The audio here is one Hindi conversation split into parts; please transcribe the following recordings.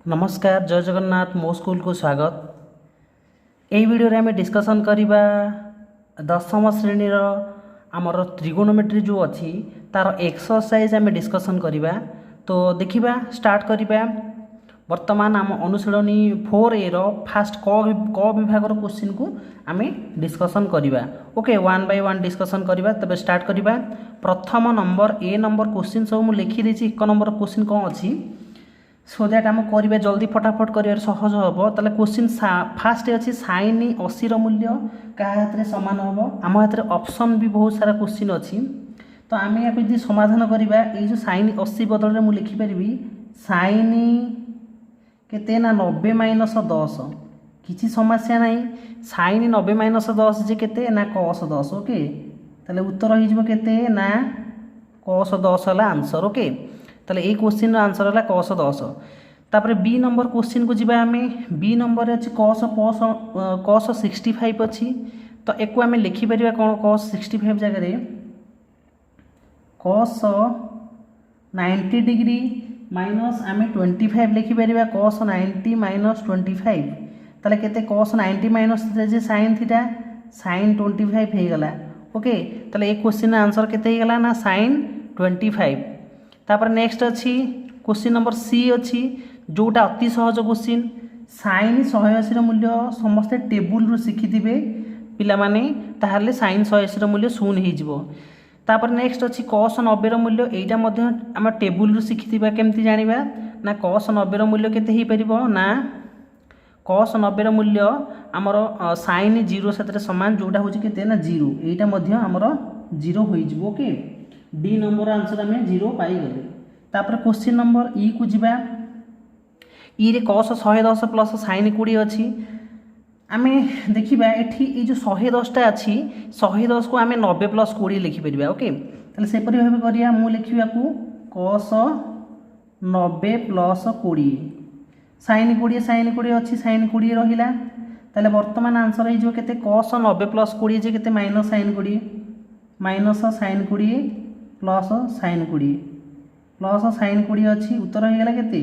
नमस्कार जय जगन्नाथ मो स्कूल को स्वागत। यही वीडियो रे आम डिस्कसन करवा दशम श्रेणी आमर त्रिगोनोमेट्री जो अच्छी तार एक्सरसाइज आम डिस्कसन करवा। तो देखिबा स्टार्ट करवा। वर्तमान आम अनुशीलनी 4A फास्ट क विभाग क्वेश्चन को आम डिस्कसन करवा। Okay one by one discussion करवा। तबे स्टार्ट करवा। प्रथम नंबर ए नंबर क्वेश्चन सब मुझे लिखी देछि। 1 नंबर क्वेश्चन कौन अच्छी सो दैट आम करिबा जल्दी फटाफट कर सहज हम। ताले क्वेश्चन फास्ट अच्छी sin 80 मूल्य क्या हाथ में सामान हम। आम हाथ में ऑप्शन भी बहुत सारा क्वेश्चन अच्छी। तो आम या समाधान करवा। ये जो sin 80 बदल में मुझे लिखिपारि sin केते ना 90 माइनस 10 किसी समस्या नहीं। sin 90 माइनस 10 जे केते ना cos 10। ओके ताले उत्तर हो केते ना cos 10 है आंसर। ओके ताले ये क्वेश्चन आंसर है cos 10। तापर बी नंबर क्वेश्चन को जीवा आम। बी नंबर अच्छी cos 65 अच्छी। तो एक आम लिखिपर कौन cos 65 जगह cos 90 डिग्री माइनस आम 25 लिखिपर cos 90 माइनस 25 ताले केते cos 90 माइनस जे sin थीटा sin 25 हो गला। ओके ताले ये क्वेश्चन आंसर केते हो गला ना sin 25। तापर नेक्स्ट अच्छी क्वेश्चन नंबर सी अच्छी जोटा अति सहज क्वेश्चन sin 180 मूल्य समस्ते टेबुल रु शिखिथिबे पिला माने ताहले sin 180 मूल्य शून्य हो। तापर नेक्स्ट अच्छी cos 90 मूल्य एटा मध्य आम टेबुल रु शिखिथिबा केमती जानिबा ना cos 90 मूल्य केते ही परिबो ना cos 90 मूल्य आमर sin 0 साथे समान जोटा होची केते ना 0 एटा मध्य आमर 0 होई जिवो। ओके डी नंबर आंसर आम 0 पाई गले। तापर क्वेश्चन नंबर ई को जीवा। ई रे cos 110 प्लस sin 20 अच्छी। आम देखा ये जो 110 टा अच्छी 110 को आम 90 प्लस 20 लिखिपर। ओके ताले सेपरी भाव करिया मु लिखिबा को cos 90 प्लस 20 sin 20 अच्छी sin 20 रहिला। ताले वर्तमान आंसर हो केते cos 90 प्लस 20 जे केते minus sin 20 minus sin 20 plus sin 20 plus sin 20 अच्छी उत्तर हो गला केते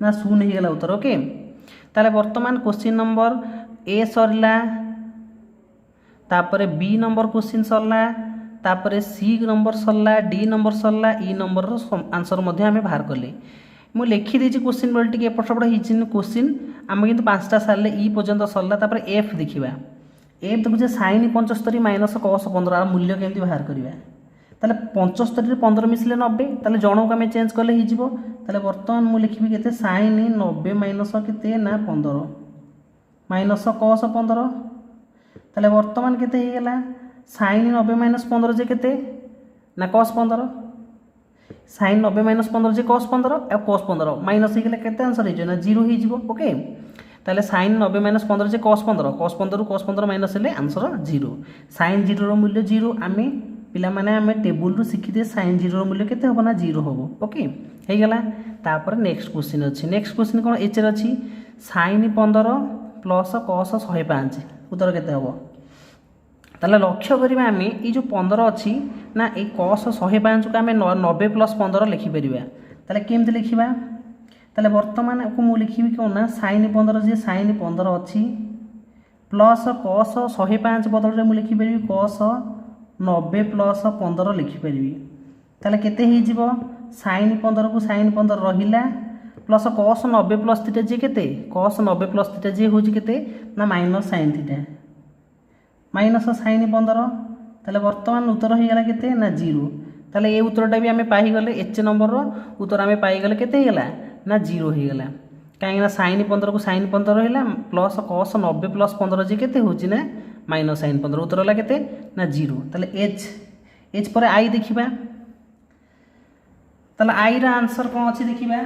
ना शून्य हो गला उत्तर। ओके ताले वर्तमान क्वेश्चन नंबर ए सरला। तापर बी नंबर क्वेश्चन सरला। तापर सी नंबर सरला डी नंबर सरला ई नंबर आंसर मध्य आम बाहर कले। मु लिखी देछि क्वेश्चन बोल टिके एपट सेपट हिचिन क्वेश्चन आम किंतु 5टा सारे ई पर्यंत सरला। तापर एफ देखिबा। एफ देखुचे sin 75 माइनस cos 15 मूल्य केमती बाहर करिबा। ताले 75 रे 15 मिसले 90 ताले जनक आम चेंज कले हिजिबो। ताले वर्तमान मु लिखिबि केते sin 90 माइनस केते ना 15 माइनस cos 15 ताले वर्तमान केते हो गला sin 90 माइनस 15 जे केते ना cos 15 sin 90 माइनस 15 जे cos 15 आ cos 15 माइनस हो गला केते आंसर हो ना 0 हो जिवो। ओके ताले sin 90 माइनस 15 जे cos 15 रू cos 15 माइनस हेले आंसर 0 sin 0 रो मूल्य 0 आम पिला माने आम टेबुल रु शिखिदे sin 0 रो मूल्य केते होबो ना 0 होबो। ओके हे गला। तापर नेक्स्ट क्वेश्चन अछि। नेक्स्ट क्वेश्चन कोन एच रे अछि sin 15 प्लस cos 105 उत्तर केते होबो। ताले लक्ष्य करिबा आम ई जो 15 अछि ना ए cos 105 को आम 90 प्लस 15 लिखि परिबा। ताले केमते लिखिबा ताले वर्तमान को मु लिखिबि कोन ना sin 15 जे sin 15 अछि प्लस cos 105 बदल रे मु लिखि परिबि cos 90 प्लस 15 लिखिपारि। ताले केते ही जीवो sin 15 को sin 15 रहिला प्लस cos 90 प्लस थीटा जे केते cos 90 प्लस थीटा जे होची केते ना minus sin theta minus sin 15 ताले वर्तमान उत्तर हो गला केते ना 0। ताले ए उत्तरटा भी आमे पाई गले एच नंबर रो उत्तर आमे पाई गले केते हो गला ना 0 हो गला। काहे ना sin 15 को sin 15 रहिला प्लस cos 90 प्लस 15 जे केते होची ना माइनस sin 15 उत्तर होला केते ना 0। ताले एच पर आई देखिबा। ताले आई रा आंसर कोन अछि देखिबा।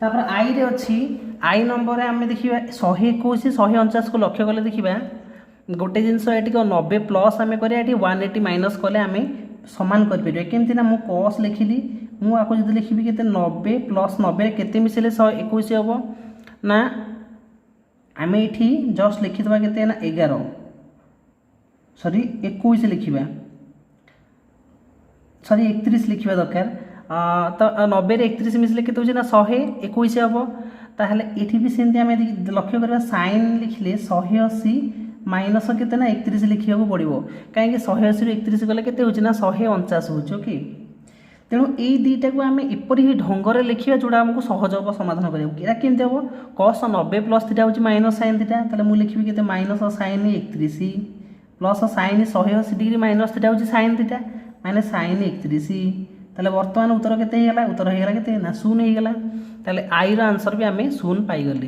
तापर आई रे अछि आई नंबर रे हम देखिबा 121 149 को लक्ष्य कले देखिबा गोटे जिंस एटी को 90 प्लस आमे करिया एटी 180 माइनस कले आमे समान कर परिबे। केमति ना मु cos लिखिली मु आको जदि लिखिबि केते 90 प्लस 90 रे केते मिसले 121 होबो ना आम ये जस्ट लिखिदबा केते ना 11 सॉरी 21 लिखिबा सॉरी 31 लिखा दरकार। तो 90 रे 31 मिसले के ना 121 हम। ताहले एठी भी सेमती आम लक्ष्य करवा साइन लिखले 180 माइनस केते ना 31 लिखा पड़ो कहीं 180 रू 31 गले के ना 149 हो। ओके तेणु यही दुईटा को आम एपरी ही ढंगर लिखा जोड़ा आमको सहज हम समाधान करा केमती हम cos 90 प्लस थीटा हूँ माइनस साइन थीटा ताले मुझे लिखी के minus sine 31 plus sine 180 degree minus theta हूँ साइन थीटा माइनस साइन 31 ताले वर्तमान उत्तर केते उत्तर होगा के ना 0 होगा ताले आई आंसर भी आम 0 पाईगले।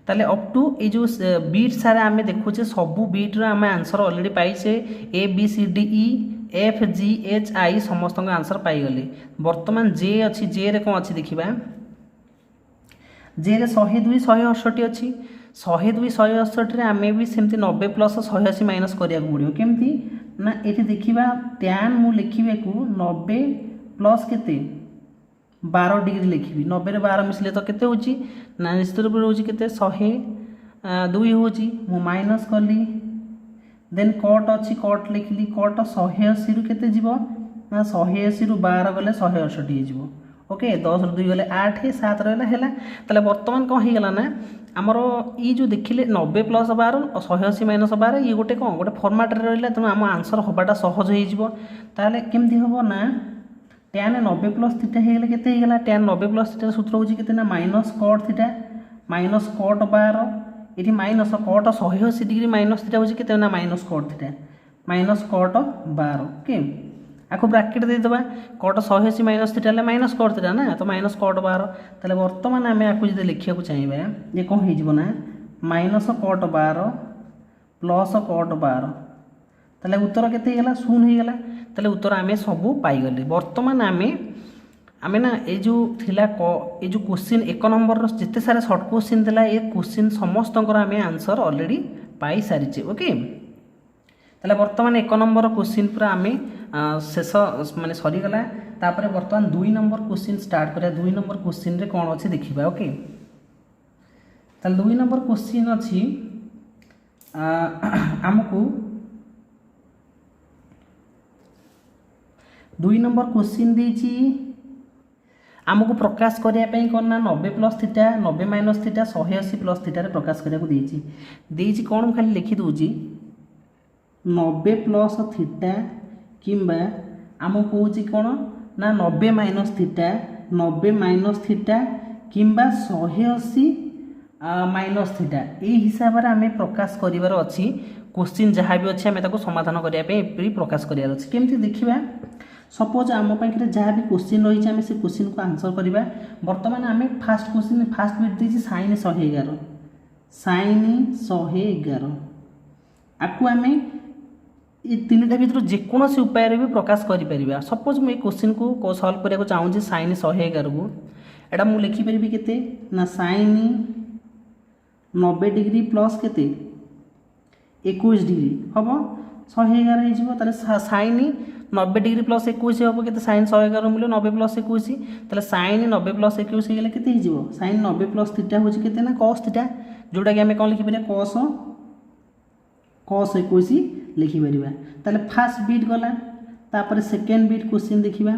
ताले अप टू ये जो बीट सारे आम देखुचे सबू बीट आम आंसर ऑलरेडी पाइचे A B C D E F G H I समस्त आंसर पाईगले। बर्तमान जे अच्छी जे रे कौन अच्छी देखा जे रे 102 168 अच्छी 102 168 आम भी सेमती 90 प्लस 180 माइनस करा पड़ो केमती ना ये देखा टैन मु लिखा 90 प्लस के 12 डिग्री लिखी 90 रे 12 मिसले तो केते होची ना निश्चित रूप से होची केते 102 होची मु माइनस कली देन कट अच्छी कट लिखली कट 180 रु केते जीवो ना 180 रु 12 गले 168 हो। ओके 10 रु 2 गले 8 7 रहला हैला ताले वर्तमान कौन हो गला ना आमर ये जो देखिले 90 प्लस 12 180 माइनस 12 ये गोटे कौन गोटे फॉर्मेट रे रहला तेणु आम आंसर हबाटा सहज हो जीवो। ताले केमती हबो ना टैन 90 प्लस थीटा होगला केते होगला टैन 90 प्लस थीटा सूत्र होची केते ना minus cut theta minus cut 12 ये minus cut 180 degree minus theta होची केते ना minus cut theta minus cut 12। Okay आपको ब्रैकेट दे देबा कट 180 माइनस थीटा ले माइनस कट थीटा ना तो माइनस कट 12 ताले वर्तमान आमे आपको जदि लिखिया को चाहिबा ये कोन हे जिवो ना माइनस कट 12 प्लस कट 12 ताले उत्तर केते होगला 0 होगला ताले उत्तर आमे सबू पाईगले। वर्तमान आमे ना ये जो थिला ये जो क्वेश्चन 1 नंबर जिते सारे शॉर्ट क्वेश्चन थिला ये क्वेश्चन समस्त आमे आंसर ऑलरेडी पाई सारिचे। ओके ताले वर्तमान 1 नंबर क्वेश्चन पूरा आमे शेष माने सरीगला तापर वर्तमान 2 नंबर क्वेश्चन स्टार्ट करा 2 नंबर क्वेश्चन रे कोन अछि देखिबा। ओके ताले 2 नंबर क्वेश्चन अछि हमकु 2 नंबर क्वेश्चन देछि आमको प्रकाश करने कौन ना 90 plus theta 90 minus theta 180 plus theta प्रकाश करने कौन खाली लिखी दूची 90 प्लस थीटा किंबा आमको हूँ कौन ना 90 माइनस थीटा किंबा 180 माइनस थीटा यही हिसाब से आम प्रकाश करार अच्छी क्वेश्चन जहाँ भी अच्छे आम समाधान करने प्रकाश करार अच्छे केमती देखा सपोज आम पाखे जहाँ भी क्वेश्चन रही है से क्वेश्चन को आंसर करवा। बर्तमान आम फास्ट क्वेश्चन फास्ट बिट देती साइन 111 आपको आम ये तीनटा भर जेकोसी उपाय भी प्रकाश कर सपोज मुझे क्वेश्चन को सल्व करने चाहूँगी साइन 111 को एटा मुझे लिखिपारि के ना साइन 90 डिग्री प्लस के 21 डिग्री हम 111 हो साइन 90 डिग्री प्लस 21 हम के साइन 111 मिले 90 प्लस 21 ताले साइन 90 प्लस 21 होगा के साइन 90 प्लस थीटा हूँ के ना कस थीटा जोटा कि आम कौन लिखिपर कस 21 लिखिपर ताले फास्ट बीट गला तापर सेकेंड बीट क्वेश्चन देखा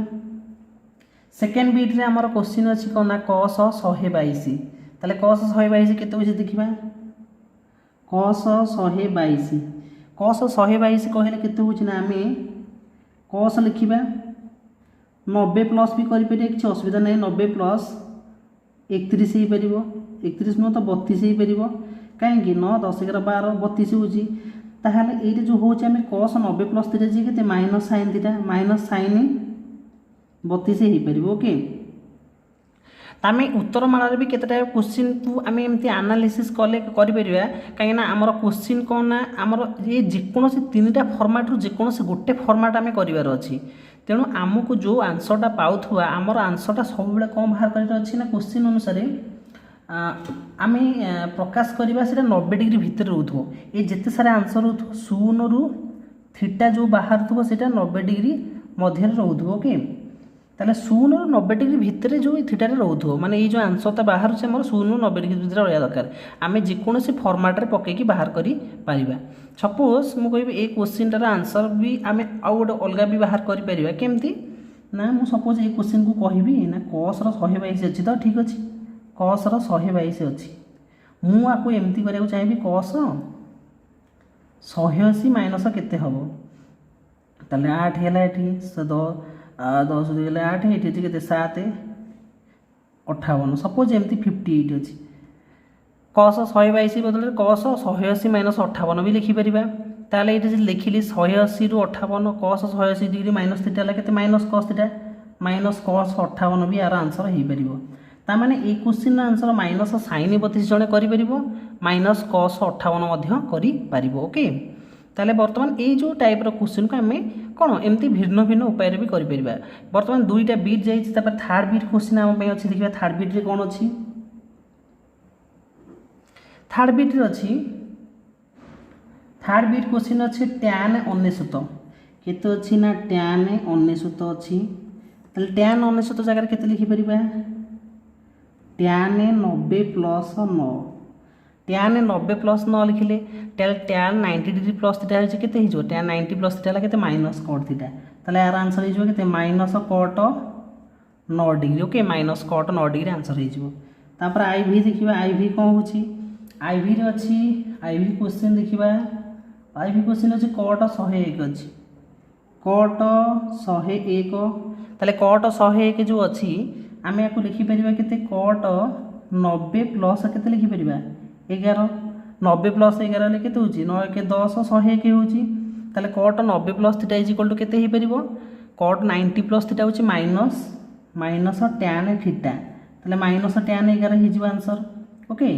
सेकेंड बीट रे आमर क्वेश्चन अच्छी कौन ना कस 122 ताले कस 122 के देखा कस 122 कहले के ना आम कस लिखा 90 प्लस भी करें किसी असुविधा नहीं 90 प्लस 31 हो पार 31 नुह तो 32 हो पार कहीं 9 10 11 12 32 होते ये जो हूँ आम कस 90 प्लस थीटा जी के minus sine theta minus sine 32 हो पार। ओके आम उत्तर माला भी केतटा क्वेश्चन को आम एमती एनालिसिस कले कहीं आमर क्वेश्चन कौन ना आमर ये जेकोसी 3टा फर्माट रू जेकोसी गोटे फर्माट आम करार अच्छी तेणु आमको जो आंसरटा पाउथुआ आमर आंसरटा सब बेले कौन बाहर कर अच्छी ना क्वेश्चन अनुसार आम प्रकाश करवा से 90 डिग्री भितर रोथो ये जिते सारा आंसर रोथो 0 रू थीटा जो बाहर थो से 90 डिग्री मध्य रोथो। ओके ताले 0 रू 90 डिग्री भितर जो थीटा रोथो माने ये जो आंसरटा बाहर से आम 0 रू 90 डिग्री भितर रहा दरकार आम जेकोसी फर्माट रे पकईकी बाहर कर सपोज मुझे ये क्वेश्चन टार आंसर भी आम आउ गोटे अलग भी बाहर कर केमती ना मु सपोज ये क्वेश्चन को कहबी ना cos रो 122 अच्छी तो ठीक अच्छे cos रो 122 अच्छी मु आपको एमती करिया चाहिए cos 180 माइनस केते हम ताले 8 है ये 10 गले 8 ये के 7 58 सपोज एमती 58 अच्छी cos 122 बदल cos 180 माइनस 58 भी लिखिपर ताले ये लिखिली 180 रु 58 cos 180 डिग्री माइनस थीटा के minus cos theta minus cos 58 भी यार आंसर हो पार ताने ये क्वेश्चन आंसर माइनस sin 32 जड़े कर माइनस cos 58 ओके ताले बर्तमान ये जो टाइप रो क्वेश्चन को आम कौन एमती भिन्न भिन्न उपाय भी कर बर्तमान दुईटा बीट जाइए थर्ड बीट क्वेश्चन आम अच्छी देखिए थर्ड बीट रे कौन अच्छी थर्ड बीट रे अच्छी थर्ड बीट क्वेश्चन अच्छे tan 99 केते अच्छी ना tan 99 अच्छी ताले tan 99 जगह केते लिखि परिबा tan 90 plus 9 tan 90 plus 9 लिखिले tan 90 degree plus theta होचे केते हिजो tan 90 प्लस थीटा केते माइनस cot थीटा ताले यार आंसर हिजो केते minus cot 9 degree okay minus cot 9 degree answer हिजो तापर आईवी देखिबा आईवी कोन होची आईवी रे अच्छी आईवी क्वेश्चन देखिबा आईवी क्वेश्चन अच्छे cot 101 अच्छी cot 101 ताले cot 101 जो अच्छी आम या लिखि परिबा केते cot 90 प्लस केते लिखि परिबा 11 90 प्लस 11 ले केते होची 9 के 10 101 होची ताले cot 90 plus theta is equal to केते ही परिबो cot 90 प्लस थीटा होची माइनस tan थीटा ताले माइनस tan 11 ही जीव answer okay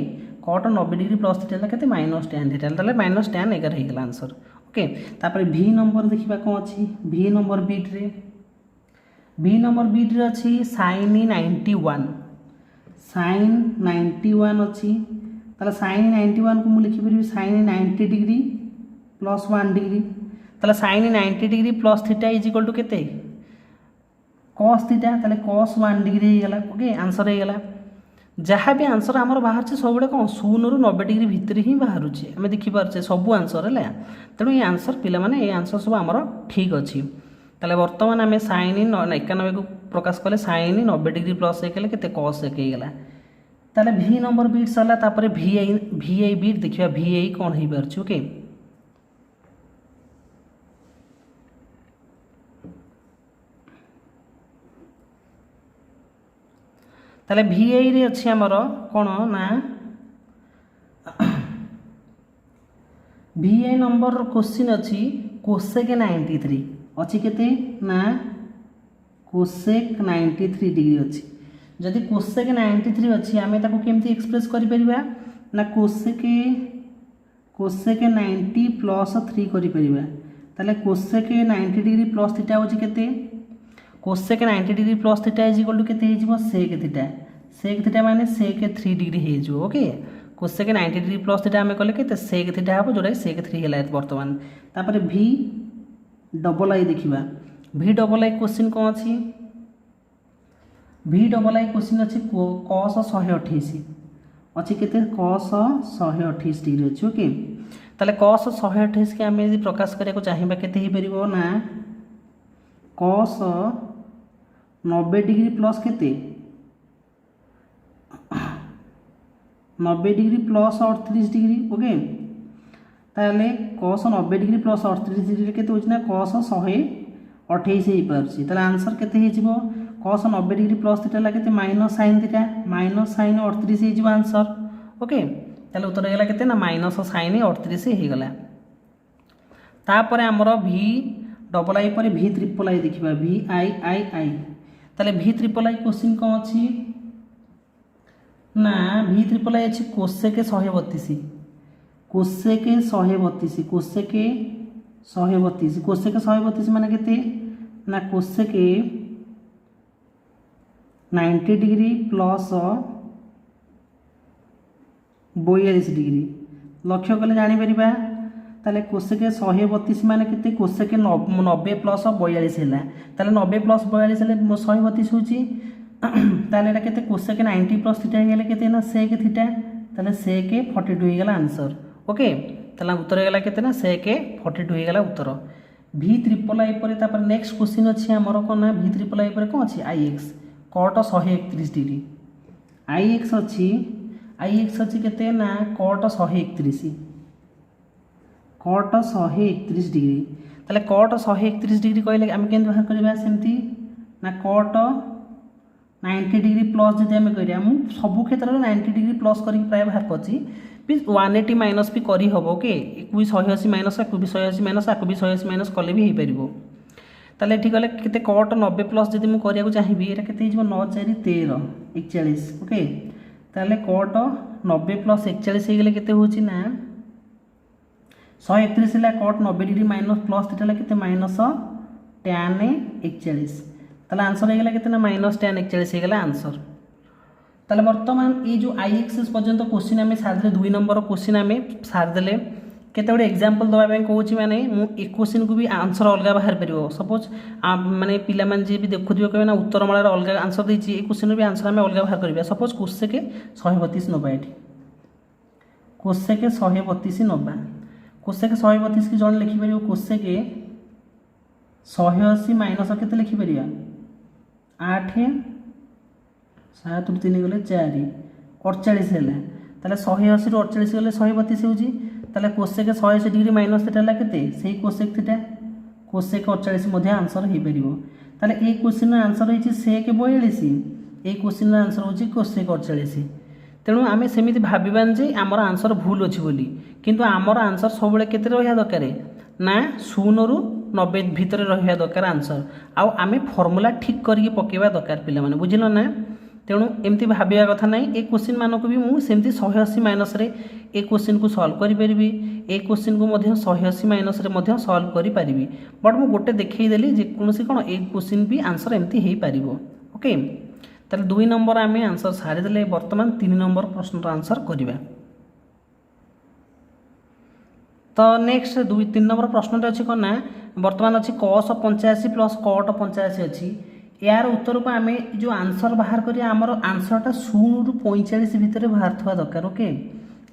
cot 90 degree plus theta केते माइनस tan थीटा ताले माइनस tan 11 ही गेला आंसर ओके तापर v नंबर देखिबा कोन अछि v नंबर बीट रे अच्छी sin 91 अच्छी ताले sin 91 को मु लिखि परिबी sin 90 डिग्री प्लस 1 डिग्री ताले sin 90 degree plus theta is equal to केते cos थीटा ताले cos 1 डिग्री ही गेला ओके आंसर ही गेला जहाँ भी आंसर आमर बाहर सब कौन 0 ରୁ 90 डिग्री भितर ही बाहर आम देखिपारे सब आंसर है तेणु ये आंसर पिला माने ये आंसर सब आमर ठीक अच्छी ताले वर्तमान आम sin 91 को प्रकाश कले sin 90 डिग्री प्लस एक के cos 1 गला ताले v नंबर बीट सरला तापर vi बीट देखिए vi कौन हो पार ओके ताले vi रे अच्छी आमर कौन ना vi नंबर क्वेश्चन अच्छी cosec 93 अच्छी केते ना cosec 93 डिग्री अच्छी जदि cosec 93 अच्छी आमे ताको केमती एक्सप्रेस करि परिबा ना cosec 90 प्लस 3 करि परिबा ताले cosec 90 डिग्री प्लस थीटा होची केते cosec 90 degree plus theta is equal to केते हे जिवो sec थीटा माने sec 3 डिग्री हे जिवो okay cosec 90 degree plus theta आमे कले केते sec थीटा हबो जोडा sec 3 हेला वर्तमान तापर v डबल आई देखिबा v डबल आई क्वेश्चन कोन अछि v डबल आई क्वेश्चन अछि cos 128 अछि केते cos 128 डिग्री अछि ओके ताले cos 128 के आमे यदि प्रकाश करिया को चाहिबा केते ही परिबो ना cos 90 डिग्री प्लस केते 90 डिग्री प्लस 38 डिग्री ओके ताले cos 90 डिग्री प्लस 38 डिग्री केते होची ना cos 128 ही पारछि ताले आंसर केते हे जिवो cos 90 डिग्री प्लस थीटा ला केते minus sin theta minus sin 38 ही जिवो आंसर ओके ताले उत्तर गेला केते ना माइनस sin 38 ही गेला तापर हमरो v डबल आई पर v ट्रिपल आई देखिबा v i ताले v ट्रिपल आई क्वेश्चन कोन अछि ना v ट्रिपल आई अछि cosec 132 cosec 132 माने केते ना cosec 90 डिग्री प्लस 42 डिग्री लक्ष्य कले जानि परिबा ताले cosec 132 माने केते cosec 90 प्लस 42 हैला ताले 90 प्लस 42 हेले 132 होची ताले एटा केते cosec 90 प्लस थीटा गेले केते ना sec थीटा ताले sec 42 गेला आंसर ओके ताले उत्तर गेला केते ना sec 42 गेला उत्तर भि ट्रिपल आई पर नेक्स्ट क्वेश्चन अच्छी आमर कौन ना भि ट्रिपल आई पर कौन अच्छी आई एक्स कट 131 डिग्री आई एक्स अच्छी केते ना कट 131 डिग्री ताले कट 131 डिग्री कहले आम के बाहर करवा सेमती ना कट 90 डिग्री प्लस जब आम करिया सब क्षेत्र में 90 डिग्री प्लस कर प्राय बाहर करছি भी 180 माइनस भी करी हबो ओके एक भी 180 माइनस एक भी 180 माइनस आक भी 180 माइनस कले भी हो पारिबो ताले ठीक गले केते कट 90 प्लस जदि मु करिया को चाहिबी एटा केते हिजबो 9 4 13 41 ओके ताले कट 90 प्लस 41 हे गेले केते होची ना 131 हला cut 90 degree minus plus theta केते माइनस tan 41 ताले आंसर हे गेला केते ना माइनस tan 41 हे गेला आंसर ताले वर्तमान ये जो आई एक्सेस पर्यंत क्वेश्चन आम सारे 2 नंबर क्वेश्चन आम सारिदे केते गोटे एग्जांपल दवाई कहूँ माने मु एक क्वेश्चन को भी आंसर अलग बाहर पार सपोज माने पिला माने जे भी देखुथिबो कहबे ना उत्तर मालार अलग आंसर देछि ए क्वेश्चन भी आंसर आम अलग बाहर करबा सपोज क्वेश्चन के 132 नबा एठी क्वेश्चन के 132 नबा क्वेश्चन के 132 की जण लिखि परियो क्वेश्चन के 180 माइनस केते लिखि परिया 8 7 3 गले 4 48 है ताले 180 ରୁ 48 गले 132 होउची ताले कोसेक 180 डिग्री माइनस थीटा ला केते सेही कोसेक थीटा कोसेक 48 मध्ये आंसर हे परिबो ताले ए क्वेश्चन रा आंसर होइची सेक 42 ए क्वेश्चन रा आंसर होची कोसेक 48 तेणु आमे सेमिति भाबिबान जे हमर आंसर भूल अछि बोली किंतु हमर आंसर सबले केते रहया दरकारे ना 0 ରୁ 90 भितर रहया दरकार आंसर आउ आमे फार्मूला ठीक करिके पकेबा दरकार पिला माने बुझिलो ना तेणु एमती भाविया कथा ना ए क्वेश्चन मानक भी मुझे 180 माइनस रे ए क्वेश्चन को सॉल्व करि परिबी ए क्वेश्चन को मध्य 180 माइनस रे मध्य सॉल्व करि परिबी बट मु गोटे देखै देली जे कोनोसी कोन ए क्वेश्चन भी आंसर एमती हेई परिबो ओके ताले 2 नंबर आमे आंसर सारि देले वर्तमान 3 नंबर प्रश्न रा आंसर करिबा तो नेक्स्ट 3 नंबर प्रश्न रे अछि कोन ना वर्तमान अछि cos 85 प्लस cot 85 अछि यार उत्तर को आम जो आंसर बाहर करिया आमर आंसरटा 0 ରୁ 45 भितर बाहर थवा दरकार ओके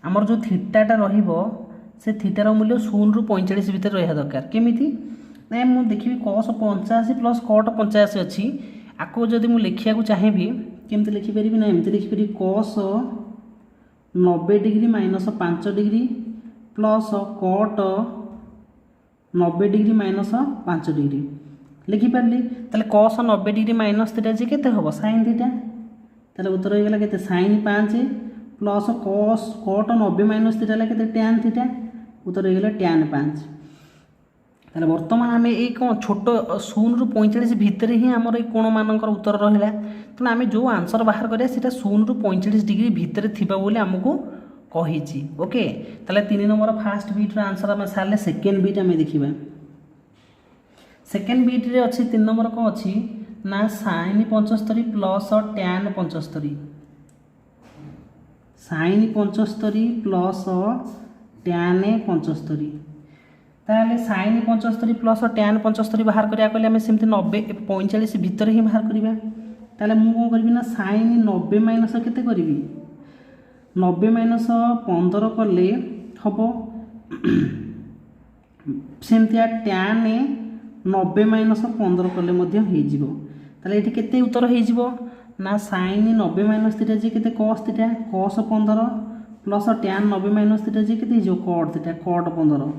आमर जो थीटाटा रहिबो से थीटार मूल्य 0 ରୁ 45 भितर रहा दरकार केमिति ना मु देखिबी cos 85 प्लस cot 85 अछि आको जदि मु लिखिया को चाहेबी केमति लिखि परिबी ना एमति लिखि परिबी cos 90 degree minus 5 degree plus cot 90 degree minus 5 degree लिखि पारली ताले cos 90 डिग्री माइनस थीटा जे केते होबो sin थीटा ताले उत्तर हो गेला केते sin 5 plus cot 90 minus theta ला केते tan थीटा उत्तर हो गेला tan 5 ताले वर्तमान हमें ए कोन छोटो 0 ରୁ 45 भितर ही हमर ए कोण मानकर उत्तर रहला त हमें जो आंसर बाहर करिया सेटा 0 ରୁ 45 डिग्री भितर थिबा बोले हमको कहिची ओके ताले 3 नंबर फर्स्ट बीट रा आंसर हम साले सेकंड बीट हमें देखिबा सेकेंड बीट रे अच्छी 3 नंबर कौन अच्छी ना sin 75 plus tan 75 sin 75 plus tan 75 ताले sin 75 प्लस tan 75 बाहर करिया कहले हम सेमति 90 45 भीतर ही बाहर करिबा ताले मु कोन करबी ना sin 90 माइनस केते करबी 90 माइनस 15 करले हबो सेमतिया tan 90 माइनस 15 कले मध्य हो जिवो ताले एठी केते उत्तर हो जिवो ना sin 90 माइनस थीटा जे केते cos theta cos 15 plus tan 90 minus theta जे केते जो cot थीटा cot 15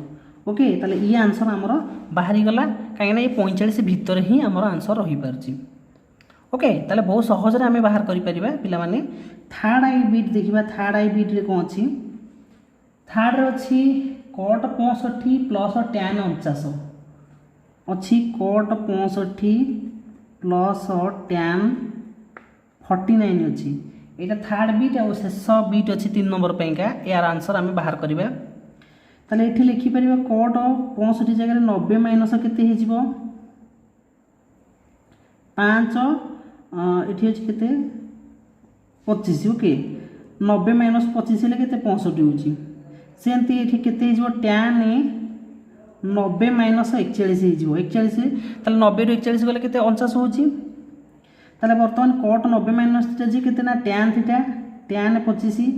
ओके ताले ई आंसर हमर बाहरी गला काहे ना ये 45 भीतर ही हमर आंसर रही परची ओके ताले बहुत सहज रे हमें बाहर करि परिबा पिला माने थर्ड आई बीट देखिबा थर्ड आई बीट रे कोन अछि थर्ड रे अछि cot 65 प्लस tan 49 अच्छी cot 65 प्लस tan 49 अच्छी यहाँ थर्ड बीट और शेष बीट अच्छी 3 नंबर पैंका यार आंसर आम बाहर करवा ताले ये लिखिपर cot 65 जगह 90 माइनस केते हो 5 ये केते 25 ओके 90 माइनस 25 हेल्ले केते 65 होची सेमती ये केते हो tan 90 माइनस 41 हो 41 ताले 90 ରୁ 41 गले केते 49 होची ताले वर्तमान cot 90 माइनस थीटा जी केते ना tan theta tan 25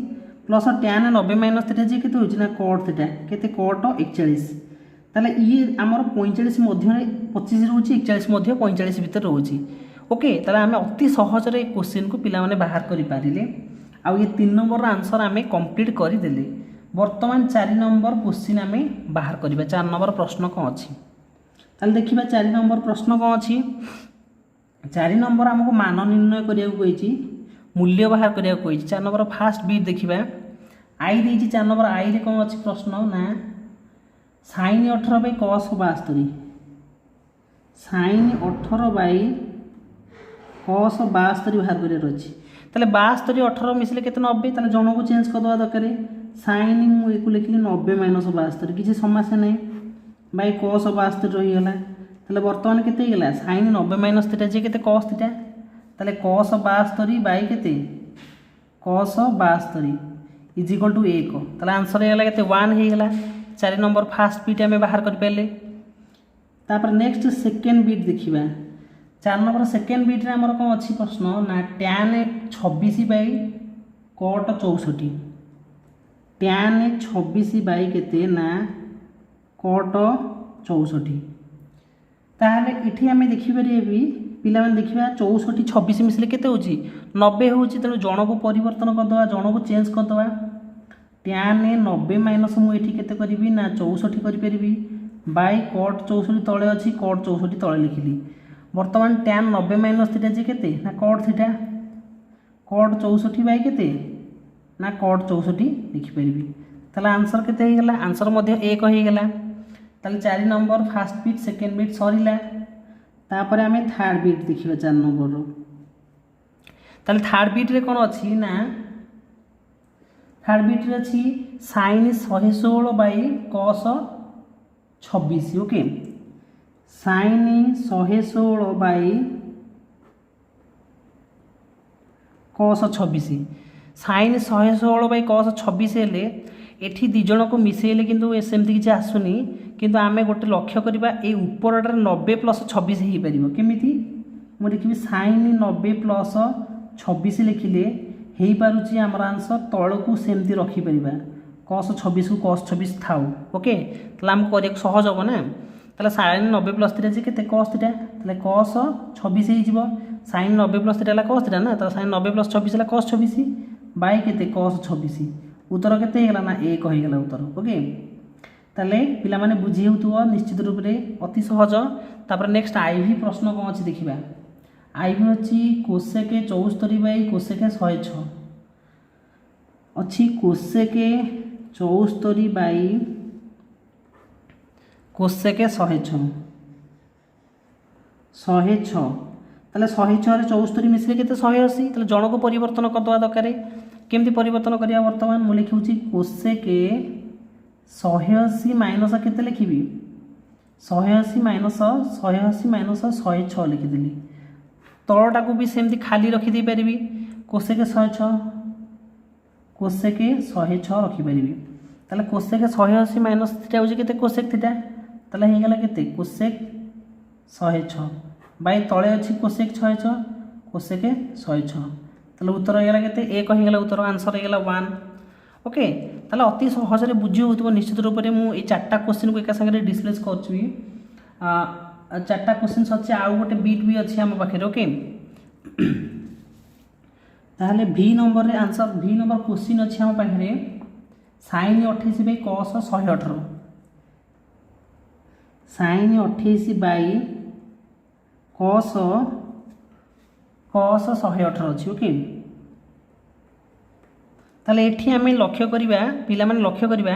plus tan 90 minus theta जी केते होची ना cot थीटा केते cot 41 ताले ये आमर 45 मध्य 25 रोचे 41 मध्य 45 भितर रोचे ओके। ताले आम अति सहज क्वेश्चन को पिला माने बाहर करि पारिले आ ये 3 नंबर आंसर आम कंप्लीट करदेले। वर्तमान 4 नंबर क्वेश्चन आम बाहर करवा 4 नंबर प्रश्न कौन अच्छी ताले देखिबा 4 नंबर प्रश्न कौन अच्छी। 4 नंबर आमको मान निर्णय करिया कही मूल्य बाहर करिया कही 4 नंबर फास्ट बीट देखिबा आई देछि 4 नंबर आई रे कौन अच्छी प्रश्न ना sin 18 by cos 72 sin 18 by cos 72 बाहर करिया अछि ताले 72 18 मिसले केते 90 ताले जण को चेंज कर दवा दरकार sin मु एकु लिखली 90 माइनस 72 किसी समस्या नहीं बाई cos 72 रही गला ताले वर्तमान केते गेला sin 90 माइनस थीटा जे केते cos थीटा ताले cos 72 बाई केते cos 72 इज इक्वल टू 1 ताले आंसर हे गेला केते 1 हे गेला। 4 नंबर फास्ट बीट आम बाहर कर पारे। तापर नेक्स्ट सेकेंड बीट देखिबा 4 नंबर सेकेंड बीट रे हमर कोन अछि प्रश्न ना tan 26 by cot 64 tan 26 by केते ना cot 64 ताहले इठी आमे देखि परिबी पिला माने देखिबा 64 26 मिसले केते होची 90 होची तेनु जण को परिवर्तन कर दवा जण को चेंज कर दवा tan 90 माइनस मु एठी केते करिवि ना 64 करि परिबि बाय cot 64 तळे अछि cot 64 तळे लिखिली। वर्तमान tan 90 माइनस थीटा जे केते ना cot थीटा cot 64 बाय केते ना cot 64 लिखि परिबि तले आंसर केते हे गेला आंसर मध्ये 1 हे गेला। तले 4 number first bit second bit सरीला। तापर आमे थर्ड बीट देखिबा 4 नंबर रो तले थर्ड बीट रे कोन अछि ना थर्ड बीट रे अछि sin 116 by cos 26 okay sin 116 by cos 26 sin 116 by cos 26 हेले एठी दि जण को मिसेले किंतु सेमति किछ आसुनी किंतु आमे गोटे लक्ष्य करिबा ए ऊपरटार 90 प्लस 26 हे परिबो केमिति मु लिखिबि sin 90 प्लस 26 लिखिले हेई पारुची हमर आंसर तळकू सेमति रखि परिबा cos 26 को cos 26 थाउ ओके तला हम करे सहज हो ना तला sin 90 प्लस थीटा जे केते cos थीटा तले cos 26 हे जिवो sin 90 प्लस थीटा ला cos थीटा ना त sin 90 प्लस 26 ला cos 26 बाय केते cos 26 उत्तर केते हेला ना 1 हे गेला उत्तर ओके। ताले पिला माने बुझी हेउतुवा निश्चित रूप रे अति सहज। तापर नेक्स्ट आईवी प्रश्न कोन अछि देखिबा आईवी अछि कोसेक 74 बाई कोसेक 106 अछि कोसेक 74 बाई कोसेक 106 ताले 106 रे 74 मिसले केते 180 ताले जण को परिवर्तन कर दवा दरकार केमति परिवर्तन करिया वर्तमान मु लिखुची कोसेक 180 माइनस केते लिखिबी 180 माइनस 106 लिखिदेली तळटा को भी सेमति खाली रखि दे परिबी कोसेक 106 रखि परिबी ताले कोसेक 180 माइनस थीटा होजे केते कोसेक थीटा ताले हे गेला केते कोसेक 106 बाय तळे अछि कोसेक 106 कोसेक 106 ताले उत्तर हे गेला केते 1 हे गेला उत्तर आंसर हे गेला 1 ओके। ताले अति सहज रे बुझी होतबो निश्चित रूप रे मु ए चारटा क्वेश्चन को एका संगे डिस्प्लेस करछि चारटा क्वेश्चन अछि आ गोटे बीट भी अछि हम पाखे ओके। ताहले v नंबर रे आंसर v नंबर क्वेश्चन अछि हम पाखे sin 28 by cos 118 sin 28 by cos 118 अछि ओके। ताले एठी आमे लक्ष्य करिबा पिला माने लक्ष्य करिबा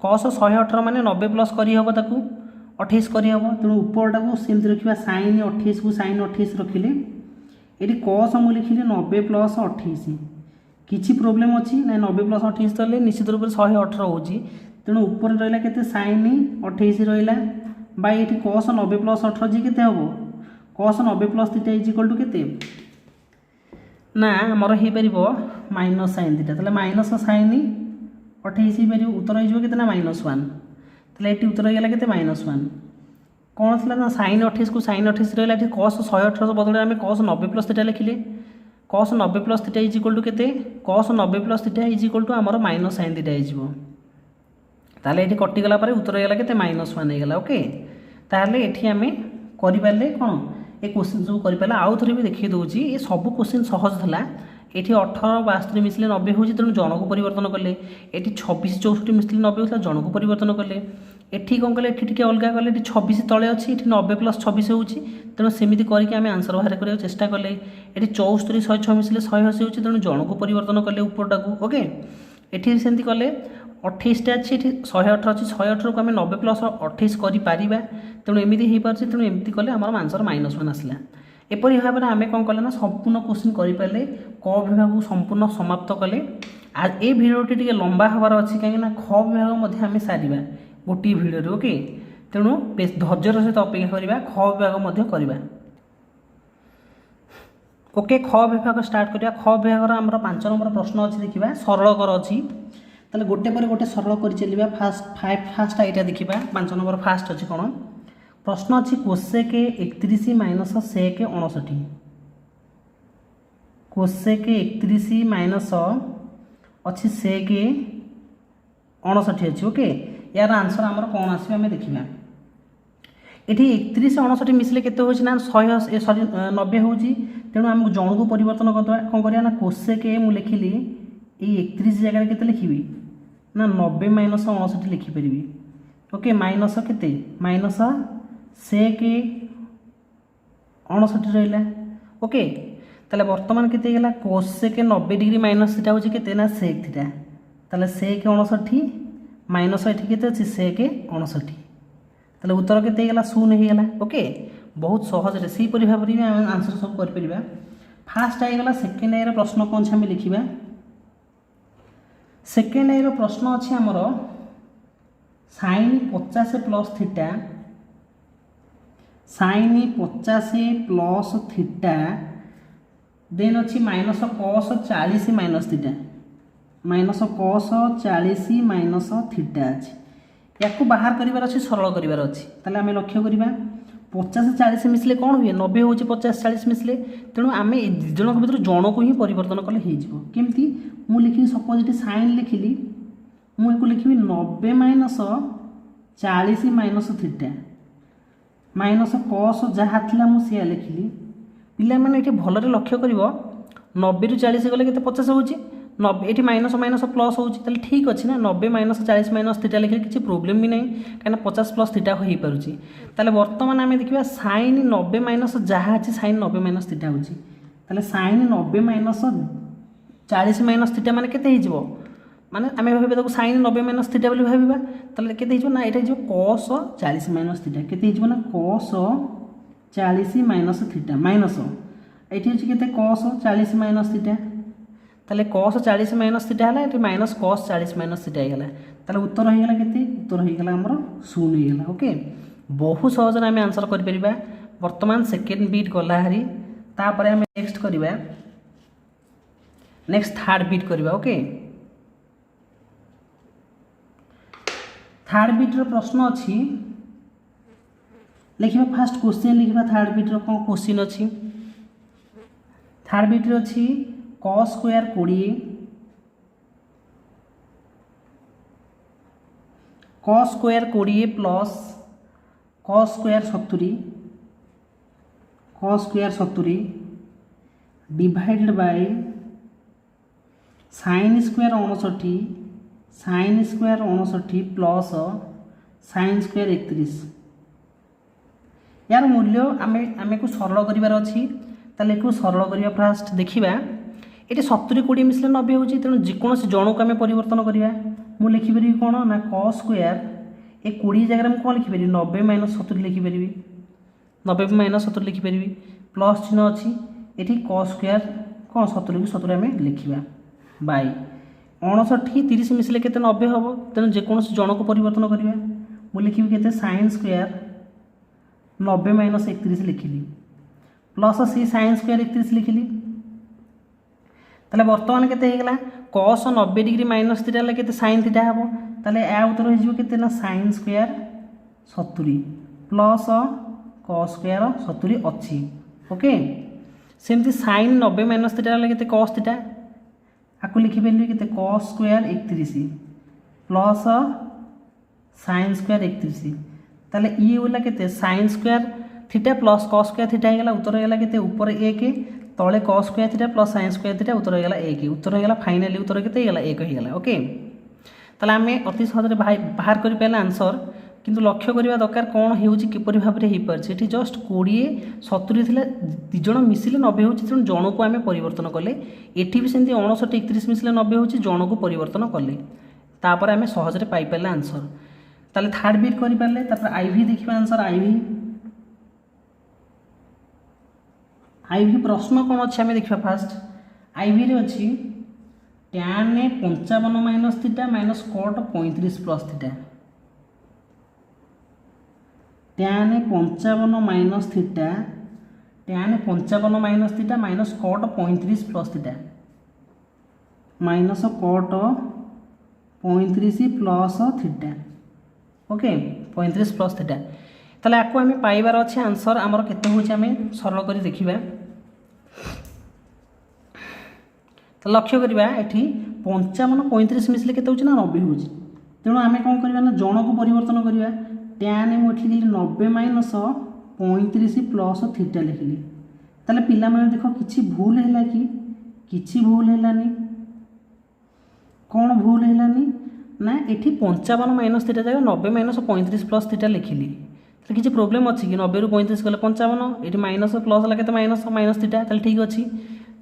cos 118 माने 90 प्लस करी हबो ताकू 28 करी हबो तेणु ऊपरटा को सेमति रखिबा sin 28 को sin 28 रखिले एठी cos मु लिखिले 90 प्लस 28 किछि प्रॉब्लम अछि ना 90 प्लस 28 तले निश्चित रूप से 118 होची तेणु ऊपर रहला केते sin 28 रहला बाय एठी cos 90 प्लस 18 जी केते हबो cos 90 plus theta is equal to केते ना हमर हे परिबो माइनस sin थीटा तले माइनस sin 28 हे परिबो उत्तर हे जो केते ना -1 तले एठी उत्तर गेला केते -1 कोन थला ना sin 28 को sin 28 रहला एठी cos 118 बदले हम cos 90 प्लस थीटा लिखिले cos 90 plus theta is equal to केते cos 90 plus theta is equal to हमर -sin थीटा हे जिवो ताले ये कटिगला उत्तर होगा के -1 होगा। ओके ताहले ये आम करें कौन ये क्वेश्चन सब करें आउ थे भी देखिए दूसरी ये सब क्वेश्चन सहज था। ये 18 72 मिसले 90 हो तेणु जन को परिवर्तन कले। ये 26 64 मिसले 90 होता जन को परिवर्तन कले। ये कौन कले ये अलग कले 26 तले अच्छी 90 + 26 हो तेणु सेमती करके आम आंसर बाहर करने चेष्टा कले। ये 74 106 मिसले 180 हो तेणु जन को परिवर्तन कले उपरटा को। ओके ये सेमती कले 28टा अच्छी 118 अच्छी 118 को आम 90 + 28 कर तेणु एमती हो पारे तेणु एमती कले आम आंसर -1 आसला। एपरी भाव में आम कौन कले ना संपूर्ण क्वेश्चन करें क विभाग को संपूर्ण समाप्त कले। आ ये भिडियोटी टे लंबा हबार अच्छी कहीं ख विभाग आम सारा गोटे भिडियो। ओके तेणु धैर्यर सहित अपेक्षा करवा ख विभाग करवा। ओके ख विभाग स्टार्ट करिया। ख विभाग आमर 5 नंबर प्रश्न अच्छी देखा सरल कर अच्छी ताले गोटे पर गोटे सरल कर चलिए। फास्ट आईटा देखा 5 नंबर फास्ट अच्छी कौन प्रश्न अच्छी कोसेक 31 - सेक 59 कोसेक 31 - अच्छी सेक 59 अच्छी। ओके यार आंसर आमर कौन आसो आम देखा ये 31 59 मिसले केते होछि ना 100 सॉरी 90 होछि तेणु आम जन को परिवर्तन करदे कौन करिया ना कोसेक मु लिखिली ये 31 जगह केते लिखिबी ना 90 - 59 लिखिपारि। ओके माइनस केते माइनस सेक 59 रहा। ओके ताले वर्तमान केते गला कोसेक 90 डिग्री माइनस थीटा होछि केते ना सेक थीटा ताले सेक 59 माइनस एठी केते अछि सेक 59 ताले उत्तर केते गला 0 हो गला। ओके बहुत सहज रे सी परि भाबरी हम आंसर सब कर परिबा। फास्ट आई गला सेकंड आई रो प्रश्न कोन छ हम लिखिबा। सेकंड आई रो प्रश्न अछि हमर sin 50 + थीटा sin 50 + थीटा देन अच्छी माइनस cos 40 - थीटा माइनस cos 40 - थीटा अच्छी या बाहर करार अच्छे सरल करार अच्छी ताले आम लक्ष्य करवा 50 40 मिसले कौन हुए 90 हूँ 50 40 मिसले तेणु आम दिजन भर जन को ही परिवर्तन कले होमती मुझे लिखी सपोज ये साइन लिखिली मुझे लिखी 90 - 40 - थीटा माइनस cos जहाँ थी मुझे लिखिली पिला मैंने ये भलरे लक्ष्य कर 90 ରୁ 40 गले के 50 हो 90 ये माइनस माइनस प्लस हो ठीक अच्छे ना 90 - 40 - थीटा लिखे किसी प्रोब्लेम भी नहीं कहीं 50 + थीटा हो पारे। ताले वर्तमान आम देखा साइन 90 - जहाँ अच्छी साइन 90 - थीटा हो साइन 90 - 40 - थीटा मान के माने आम भाव साइन 90 - थीटा बोली भावा ताले के ना ये cos 40 - थीटा के ना cos 40 - थीटा माइनस ये के cos 40 - थीटा ताले cos 40 - थीटा है ये माइनस cos 40 - थीटा होगा ताले उत्तर होगा के उत्तर होगा आमर 0 होगा। ओके बहुत सहज आम आंसर कर वर्तमान सेकेंड बीट गला हारी तापर आम नेक्स्ट करवा नेक्स्ट थर्ड बीट करवा। ओके थर्ड बीट्र प्रश्न अच्छी लिखा फास्ट क्वेश्चन लिखा थर्ड बीट्र कौन क्वेश्चन अच्छी थर्ड बीट्रे अच्छी cos square 20 cos square 20 plus cos square 70 cos square 70 divided by sin square 59 sin square 59 plus sin square 31 यार मूल्य आम को सरल करार अच्छी ताले को सरल करवा फास्ट देखा ये 70 20 मिसले 90 हो तेणु जेकोसी जन को आम परिवर्तन करवा मुझे लिखिपर कौन ना cos स्क्वायर ये 20 जगह में कौन लिखिपर 90 - 70 लिखिपर 90 - 70 लिखिपर प्लस चिन्ह अच्छी ये cos स्क्वायर कौन 70 को 70 आम लिखा बाय 59 30 मिसले के 90 हम तेणु जेकोसी जन को परिवर्तन करवा मुझे लिखी के sin स्क्वायर 90 - 31 लिखिली प्लस सी sin स्क्वायर 31 लिखिली ताले वर्तमान केते cos 90 डिग्री माइनस थीटा के sin थीटा हम ताले या उत्तर हो sin square 70 plus cos square 70 अच्छी। ओके सेमती sin 90 - थीटा के cos थीटा आपको लिखिपारे के cos square 31 plus sin square 31 ताले ये होला केते sin square theta plus cos square theta हेगला उत्तर हेगला केते ऊपर 1 तले cos square theta plus sin square theta उत्तर हेगला 1 उत्तर हेगला फाइनली उत्तर केते हेगला 1 हेगला ओके ताले आमे अति सहज बाहर करि पेला आंसर किंतु लक्ष्य करबा दरकार कोन हेउची किपरि भाबरे हे परछ एठी जस्ट 20 70 थिले दि जण मिसिले 90 होची जण जणको आमे परिवर्तन कले एठी भी सेंती 59 31 मिसिले 90 होची जणको परिवर्तन कले तापर आमे सहज रे पाई पेला आंसर ताले थर्ड बिट करि पाले तापर आईवी देखिबा आंसर आईवी प्रश्न कोन अछि आमे देखिबा फास्ट आईवी रे अछि tan 55 minus theta minus cot 35 plus theta tan 55 minus theta minus cot 35 plus theta minus cot 35 plus theta okay 35 plus theta ताले आको आमे पाइबार अछि आंसर हमर केते होछि आमे सरल करी देखिबा तो लक्ष्य करवा एठी 55 35 मिसले केते होछि ना 90 होछि तेणु आमे कोन करबा ना जण को परिवर्तन करबा tan मोठी 90 माइनस 35 प्लस थीटा लिखली ताले पिला माने देखो किछि भूल हैला कि किछि भूल हैलानी कोन भूल हैलानी ना एठी 55 माइनस थीटा जगह 90 माइनस 35 प्लस थीटा लिखली तो किछि प्रॉब्लम अछि कि 90 रु 35 गले 55 एठी माइनस प्लस ला केते माइनस थीटा ताले ठीक अछि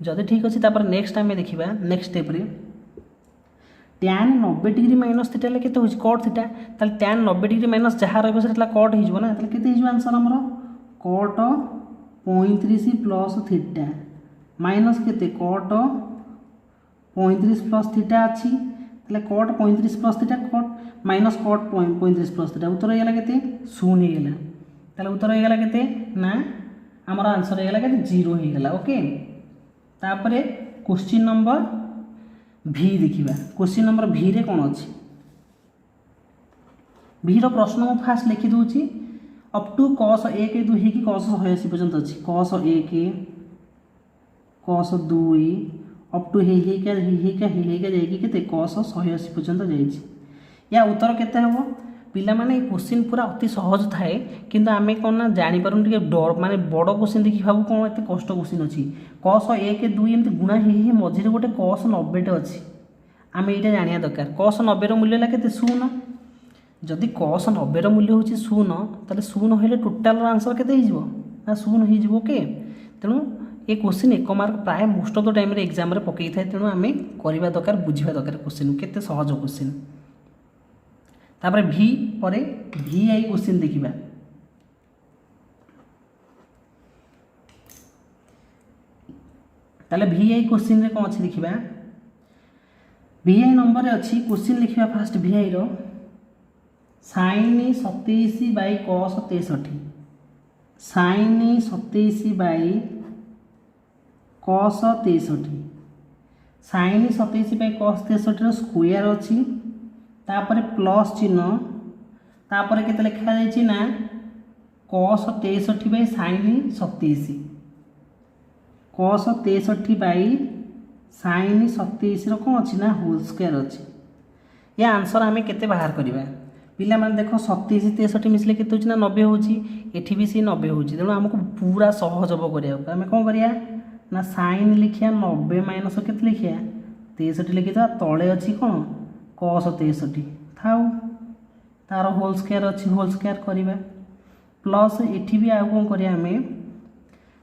जदि ठीक अछि तापर नेक्स्ट टाइम देखिबा नेक्स्ट स्टेप रे tan 90 डिग्री माइनस थीटा ले केते होछि cot थीटा ताले tan 90 डिग्री माइनस जहा रहबो सेटला cot हिजबो ना ताले केते हिजबो आंसर हमरो cot 35 प्लस थीटा माइनस केते cot 35 प्लस थीटा अछि ताले cot 35 plus theta cot minus cot 35 plus theta उत्तर हेगला केते 0 हेगला ताले उत्तर हेगला केते ना हमर आंसर हेगला केते 0 हेगला ओके तापरे क्वेश्चन नंबर भी देखिबा क्वेश्चन नंबर भी रे कोन अछि भी रो प्रश्न मु फास्ट लिखि दोछि अप टू cos 1 2 हे कि cos 180 पर्यंत अछि cos 1 cos 2 अप टू हे का जाय कि केते cos 180 पर्यंत जाय छि या उत्तर केते हबो पिला माने क्वेश्चन पूरा अति सहज थाए किंतु आमे कोन ना जानि पारुन टिके डर माने बड़ क्वेश्चन देखि भाबु कोन एते कष्ट क्वेश्चन अछि cos 1 2 एमति गुणा हे मझिरे गोटे cos 90 टे अछि आमे एटा जानिया दरकार cos 90 रो मूल्य ला केते 0 जदि cos 90 रो मूल्य होछि 0 ताले 0 हेले टोटल रो आंसर केते हिजबो ना 0 हिजबो ओके तेनु ए क्वेश्चन एक मार्क प्राय मोस्ट ऑफ द टाइम रे एग्जाम रे पकई थाए तेनु आमे करिबा दरकार बुझिबा दरकार क्वेश्चन केते सहज क्वेश्चन तापर भी परे भी आई क्वेश्चन देखिबा ताले भी आई क्वेश्चन रे कोन अछि देखिबा भी आई नंबर रे अछि क्वेश्चन लिखिबा फास्ट भी आई रो sin 27 by cos 63 sin 27 by cos 63 sin 27 by cos 63 रो स्क्वायर अछि तापर प्लस चिन्ह तापर केते लिखा जाय छि ना cos 63 by sin 27 cos 63 by sin 27 रो कोन अछि ना होल स्क्वायर अछि या आंसर हमें केते बाहर करबा पिला माने देखो 27 63 मिसले केते होछि ना 90 होछि एठी भी सी 90 होछि तेनु हमको पूरा सहज हबो करिया हमें कोन करिया ना sin लिखिया 90 माइनस केते लिखिया 63 लिखिता तळे अछि कोन cos 63 थाउ तार होल स्क्वायर अछि होल स्क्वायर करिबा प्लस एठी भी आ कोन करिया हमें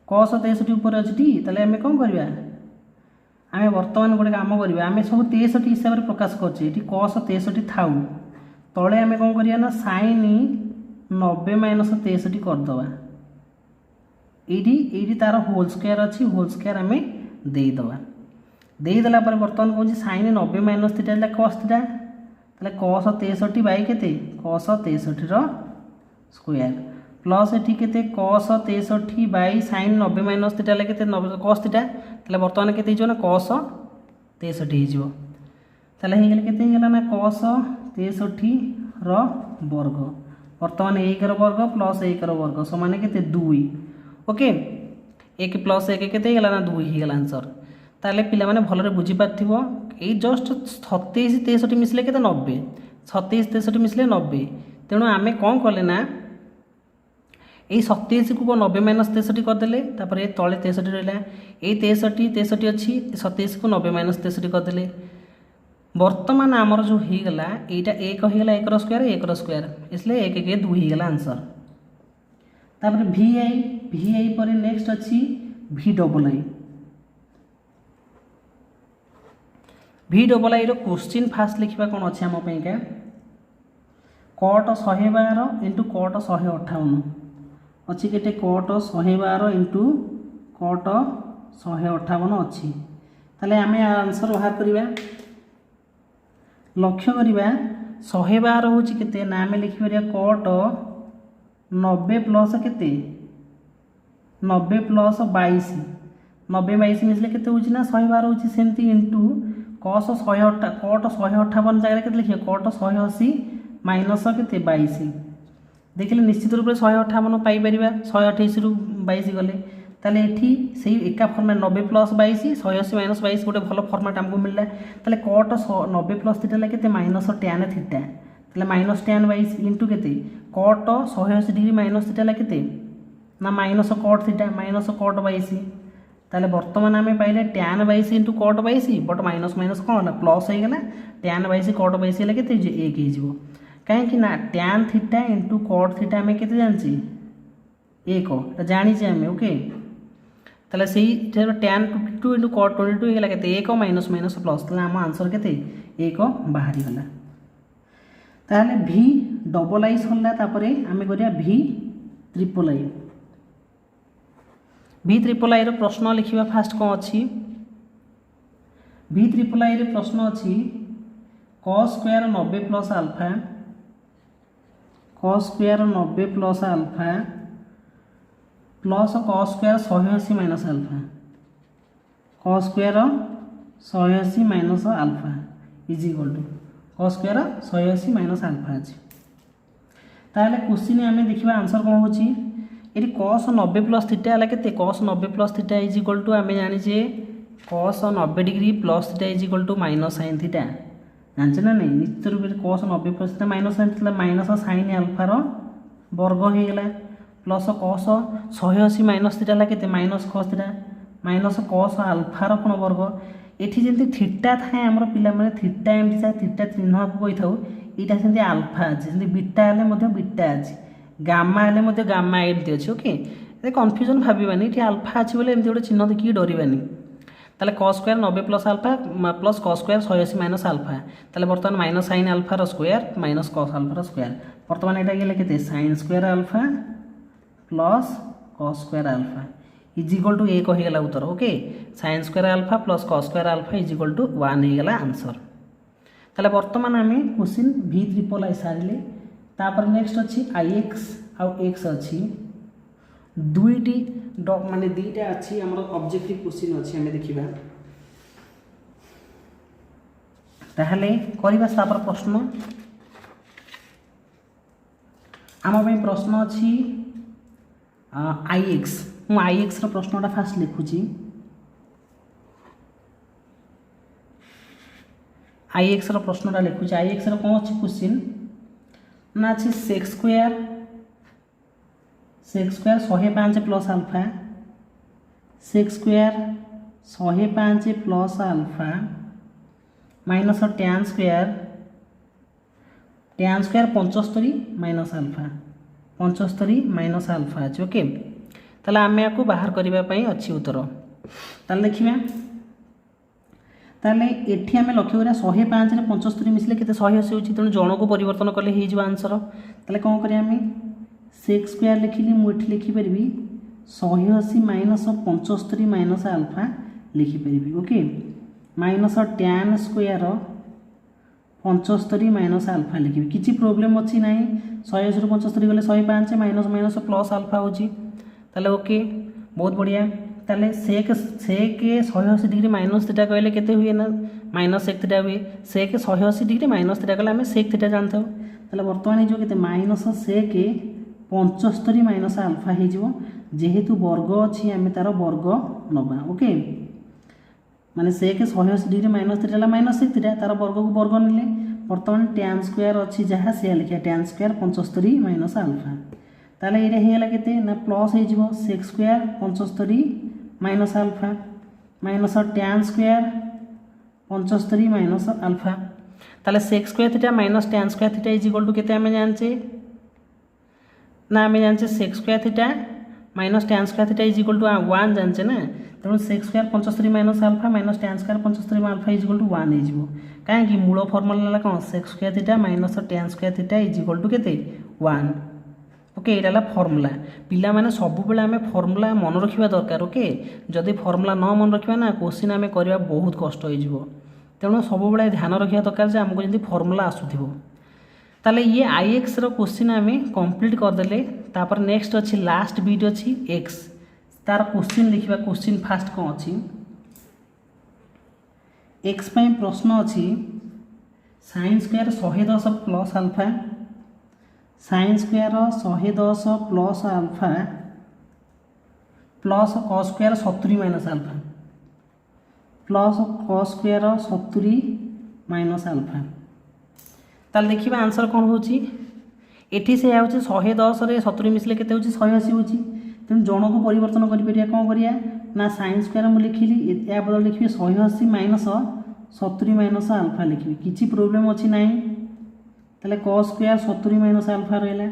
cos 63 ऊपर अछि ताले हमें कोन करिबा हमें वर्तमान गोटे काम करिबा हमें सब 63 हिसाब रे प्रकाश करछि एठी cos 63 थाउ तळे हमें कोन करिया ना sin 90 माइनस 63 कर दबा एठी तार होल स्क्वायर अछि होल स्क्वायर हमें देई दबा देई दला पर वर्तमान कोन sin 90 माइनस थीटा ला cos थीटा ताले cos 63 बाय केते cos 63 रो स्क्वायर प्लस एठी केते cos 63 by sin 90 minus theta ला केते 90 cos थीटा ताले वर्तमान केते हिजो ना cos 63 हिजो ताले हे गेल केते गेला ना cos 63 रो वर्ग वर्तमान 1 रो वर्ग प्लस 1 रो वर्ग समान केते 2 ओके 1 प्लस 1 केते गेला ना 2 ही गेला आंसर ताले पिला माने भलरे बुझी पाथिबो ए जस्ट 37 63 मिसले केते 90 27 63 मिसले 90 तेणु आम कौन कले ना यही 27 को 90 माइनस 63 करदे तापर ये तले 63 रहा ये 63 63 अच्छी 27 को 90 माइनस 63 करदे बर्तमान आमर जो होगला यहाँ एक होगला एक स्क्वायर इसलिए एक एक 2 होगला आंसर। तापर vi vi पर नेक्स्ट अच्छी vi डबल आई क्वेश्चन फास्ट लिखा कौन अच्छे आम का कट 112 इंटू कट 158 अच्छी के कट 112 इंटू कट 158 अच्छी ताले आम आंसर बाहर करवा लक्ष्य करवा 112 हूँ के आम लिखिपर कट 90 प्लस के 90 प्लस 22 90 22 मिसले के 112 हूँ सेमती इंटू कस 158 कट 158 जगह के लिखिए कट 180 माइनस के 22 देखिए निश्चित रूप से 158 पाइपर 128 रु 22 गले ताले एठी से एका फर्मेट 90 प्लस 22 180 माइनस 22 गोटे भल फर्मेट आमको मिलला ताले कट 90 प्लस थीटा ला के माइनस tan थीटा ताले माइनस tan 22 इंटू के कट 180 डिग्री माइनस थीटा ला के ना minus cut theta minus cut 22 ताले बर्तमान आम पाइले tan 22 into cut 22 but minus minus कौन है प्लस हो गला tan 22 कट 22 है के 1 हो कहीं ना tan theta into cut theta आम के जानी 1 जानी आम ओके ताले से tan 22 इंटू कट 22 होगा के 1 माइनस माइनस प्लस ताले आम आंसर के 1 बाहरी गला ताले v डबल आई सरला तापर आम करिया v triple I v triple I प्रश्न लिखा फास्ट कौन अच्छी v ट्रिपल आई प्रश्न अच्छी cos square 90 plus alpha cos square 90 plus alpha plus cos square 180 minus alpha cos square 180 minus alpha is equal to cos square 180 minus alpha अच्छी ताहले क्वेश्चन आम देखा आंसर कौन हो ये cos 90 प्लस थीटा है के cos 90 plus theta is equal to आम जाने cos 90 degree plus theta is equal to minus sine theta जानते ना नहीं निश्चित रूप से cos 90 plus theta minus sine theta minus sine आल्फार वर्ग होगला प्लस cos 180 माइनस थीटा के minus cos theta minus cos आल्फार कौन वर्ग एठी जमी थीटा थाए आम पे थीटा एमती थीटा चिन्ह कही था यहाँ सेमती आल्फा अच्छे बीटा हेल्ले बीटा अच्छी गामा हेल्ले गामा एमती अच्छे ओके कन्फ्यूजन भावानी ये आल्फा अच्छी बोले एमती गोटे चिन्ह देखिए डरवानी ताले cos square 90 plus alpha plus cos square 180 minus alpha ताले बर्तमान माइनस साइन आल्फार स्क्वायर माइनस cos आल्फार स्क्वायर बर्तमान यहाँ गला के sine square alpha plus cos square alpha is equal to 1 होगला उत्तर okay sine square alpha plus cos square alpha is equal to 1 होगला आंसर ताले बर्तमान आम क्वेश्चन v ट्रिपल आई सारे तापर नेक्स्ट अच्छी ix आउ x अच्छी दुईटी माने दीटा अच्छी आम ऑब्जेक्टिव क्वेश्चन अच्छी आम देखा ताहले करबा तापर प्रश्न आम प्रश्न अच्छी ix मु ix रो प्रश्नटा फास्ट लिखुची ix रो प्रश्नटा लिखुची ix रो कौन अच्छी क्वेश्चन ना अच्छी sex square 105 plus alpha sex square 105 plus alpha minus tan square 75 minus alpha 75 minus alpha अच्छे ओके ताले आम या बाहर करने अच्छी उत्तर ताले देखिए ताले एठी आम लक्ष्य करा 105 रे 75 मिसले के 180 होची तेणु जन को परिवर्तन कले हो आंसर ताले कौन करिया आम सेक्स स्क्वायर लिखिली मुझे लिखिपर 180 माइनस 75 माइनस आल्फा लिखिपर okay minus tan square 75 minus alpha लिखी किसी प्रोब्लेम अच्छी ना 180 रू 75 गले 105 माइनस माइनस प्लस आल्फा होची ताले ओके बहुत बढ़िया ताले सेक 180 डिग्री माइनस थीटा कहले केते हुए ना माइनस सेक थीटा हुए सेक 180 डिग्री माइनस थीटा कहले आम सेक थीटा जानते ताले बर्तमान जो के माइनस सेक 75 माइनस आल्फा हो जेहेतु वर्ग अच्छी आम तार वर्ग नवा ओके माने sec 180 degree minus theta minus sec theta तार वर्ग को वर्ग ने बर्तमान tan स्क्वायर अच्छी जहाँ से लिखा tan स्क्वायर 75 माइनस आल्फा ताले ये होगा केते ना प्लस हो sec square 75 minus alpha minus tan square 75 minus alpha ताले sec square theta minus tan square theta is equal to केते आमे जानचे ना आमे जानचे sec square theta minus tan square theta is equal to 1 जानचे ना तेणु sec square 75 minus alpha minus tan square 75 alpha is equal to 1 हो कहीं मूल फर्मुला कौन sec square theta minus tan square theta is equal to केते 1 ओके यहाँ फर्मुला पिला माने सब बेले आमे फर्मुला मन रखा दरकार ओके जदि फर्मुला न मन रखा ना क्वेश्चन आमे करबा बहुत कष्ट हो तेणु सब बेले ध्यान रखा दरकार जे आमको जदि फर्मुला आसुथिबो ताले ये IX रो क्वेश्चन आमे कंप्लीट करदेले तापर नेक्स्ट अछि लास्ट बीट अछि x तार क्वेश्चन लिखिबा क्वेश्चन फास्ट कोन अछि x पई प्रश्न अछि sin square 110 plus alpha sin square 110 plus alpha plus cos square 70 minus alpha plus cos square 70 minus alpha ताल देखिबा आंसर कोन होची एठी से आउची 110 रे 70 मिसले केते होची 180 होची तेन जण को परिवर्तन करि परिया कोन करिया ना sin स्क्वायर मु लिखिली या बदल लिखिबे 180 माइनस 70 माइनस अल्फा लिखिबे किछि प्रॉब्लम अछि नाही ताले cos स्क्वायर 70 माइनस अल्फा रहला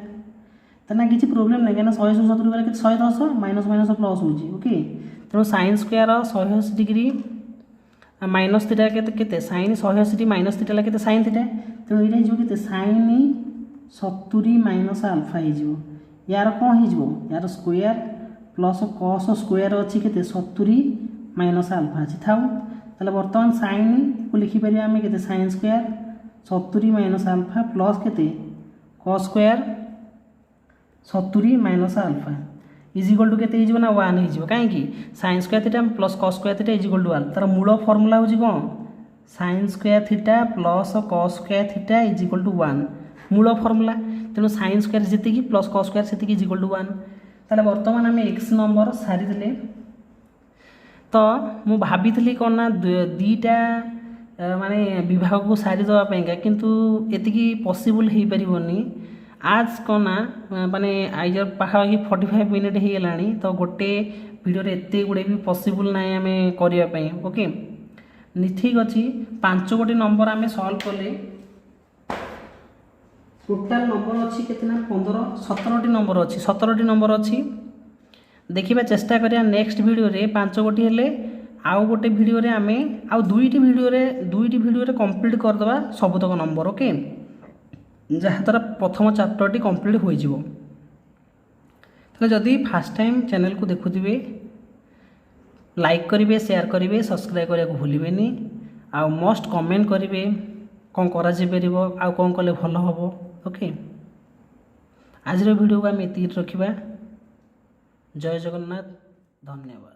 तना किछि प्रॉब्लम नै केना 170 गले 110 माइनस माइनस प्लस होची ओके तेनो sin square 180 degree minus theta केते sin 180 माइनस थीटा केते sin थीटा तेनो इरे जो केते sin 70 माइनस अल्फा हिजो यार कोन हिजो यार स्क्वायर प्लस cos स्क्वायर अछि केते 70 माइनस अल्फा अछि थाउ ताले वर्तमान sin को लिखि परिया हम केते sin square 70 minus alpha plus केते cos square 70 minus alpha is equal to केते हिजो ना 1 हिजो काहे कि sin square theta plus cos square theta is equal to 1 तार मूल फार्मूला होजी कोन sin square theta plus cos square theta is equal to 1 मूल फार्मूला तेणु sin स्क्वायर जेति की प्लस cos स्क्वायर सेति की इज इक्वल टू 1 ताले वर्तमान हम x नंबर सारी देले तो मु भाबितली कोन ना दीटा माने विभाग को सारी दवा पेंगा किंतु एतिकी पॉसिबल हे परिबोनी आज कोना माने आइजर पाखा की 45 मिनिट हे गेलानी तो गोटे वीडियो रे एते गुडे भी पॉसिबल नाय हमें करिया पई ओके ठीक अछि 5 गोटी नंबर हमें सॉल्व करले टोटल नंबर अच्छी कितना 15 17टी नंबर अच्छी 17टी नंबर अच्छी देखिबा चेष्टा करिया नेक्स्ट वीडियो रे 5 गोटी हेले आउ गोटे वीडियो रे आमे आउ दुईटी वीडियो रे कंप्लीट कर दबा सबतक नंबर ओके जहाँ द्वारा प्रथम चैप्टर टी कंप्लीट हो जिवो तो जदि फर्स्ट टाइम चैनल को देखुथिबे लाइक करिवे शेयर करिवे सब्सक्राइब करिया को भूलिबेनी आउ मस्ट कमेंट करिवे कौन करा जे परिबो आउ कौन कले भलो हबो ओके आज वीडियो को आम ये रखा जय जगन्नाथ धन्यवाद।